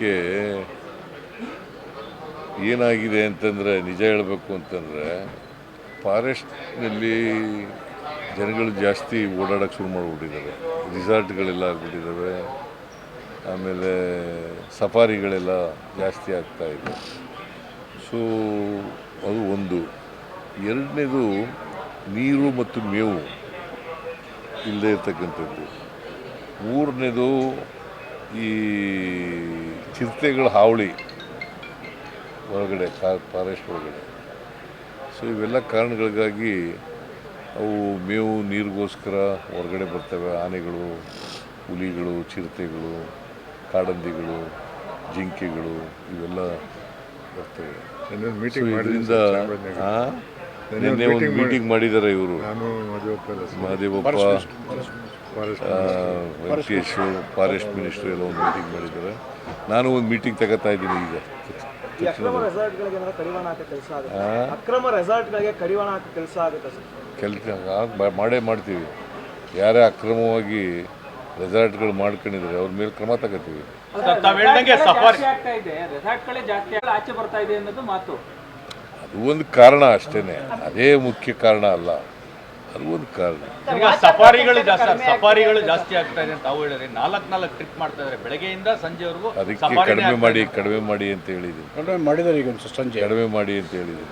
ಇದಕ್ಕೆ ಏನಾಗಿದೆ ಅಂತಂದರೆ ನಿಜ ಹೇಳಬೇಕು ಅಂತಂದರೆ ಫಾರೆಸ್ಟ್ನಲ್ಲಿ ಜನಗಳು ಜಾಸ್ತಿ ಓಡಾಡೋಕ್ಕೆ ಶುರು ಮಾಡಿಬಿಟ್ಟಿದ್ದಾರೆ. ರಿಸಾರ್ಟ್ಗಳೆಲ್ಲ ಆಗ್ಬಿಟ್ಟಿದ್ದಾವೆ. ಆಮೇಲೆ ಸಫಾರಿಗಳೆಲ್ಲ ಜಾಸ್ತಿ ಆಗ್ತಾಯಿದೆ. ಸೊ ಅದು ಒಂದು. ಎರಡನೇದು ನೀರು ಮತ್ತು ಮೇವು ಇಲ್ಲದೆ ಇರ್ತಕ್ಕಂಥದ್ದು. ಮೂರನೇದು ಈ ಚಿರತೆಗಳ ಹಾವಳಿ ಹೊರಗಡೆ ಫಾರೆಸ್ಟ್ ಒಳಗಡೆ. ಸೊ ಇವೆಲ್ಲ ಕಾರಣಗಳಿಗಾಗಿ ಅವು ಮೇವು ನೀರಿಗೋಸ್ಕರ ಹೊರಗಡೆ ಬರ್ತವೆ. ಆನೆಗಳು, ಹುಲಿಗಳು, ಚಿರತೆಗಳು, ಕಾಡಂದಿಗಳು, ಜಿಂಕೆಗಳು ಇವೆಲ್ಲ ಬರ್ತವೆ. ಇದರಿಂದ ನಿನ್ನೆ ಒಂದು ಮೀಟಿಂಗ್ ಮಾಡಿದ್ದಾರೆ ಇವರು ಮಹದೇವಪ್ಪ, ವೆಂಕಟೇಶ್, ಫಾರೆಸ್ಟ್ ಮಿನಿಸ್ಟರ್ ಎಲ್ಲ ಒಂದು ಮೀಟಿಂಗ್ ಮಾಡಿದ್ದಾರೆ. ನಾನು ಒಂದು ಮೀಟಿಂಗ್ ತಗೋತಾ ಇದ್ದೀನಿ ಈಗ. ಕೆಲಸ ಮಾಡೇ ಮಾಡ್ತೀವಿ. ಯಾರೇ ಅಕ್ರಮವಾಗಿ ರೆಸಾರ್ಟ್ಗಳು ಮಾಡ್ಕೊಂಡಿದ್ದಾರೆ ಅವ್ರ ಮೇಲೆ ಕ್ರಮ ತಗೋತೀವಿ. ಅದು ಒಂದು ಕಾರಣ ಅಷ್ಟೇ, ಅದೇ ಮುಖ್ಯ ಕಾರಣ ಅಲ್ಲ, ಅದು ಒಂದು ಕಾರಣ. ಸಫಾರಿಗಳು ಜಾಸ್ತಿ ಆಗ್ತಾ ಇದೆ ಅಂತ ತಾವು ಹೇಳಿದ್ರೆ 4 ಟ್ರಿಪ್ ಮಾಡ್ತಾ ಇದ್ದಾರೆ ಬೆಳಗ್ಗೆಯಿಂದ ಸಂಜೆವರೆಗೂ. ಅದಕ್ಕೆ ಕಡಿಮೆ ಮಾಡಿ ಅಂತ ಹೇಳಿದ್ದೀನಿ. ಮಾಡಿದ್ದಾರೆ ಈಗ ಸಂಜೆ ಕಡಿಮೆ ಮಾಡಿ ಅಂತ ಹೇಳಿದ್ದೀನಿ.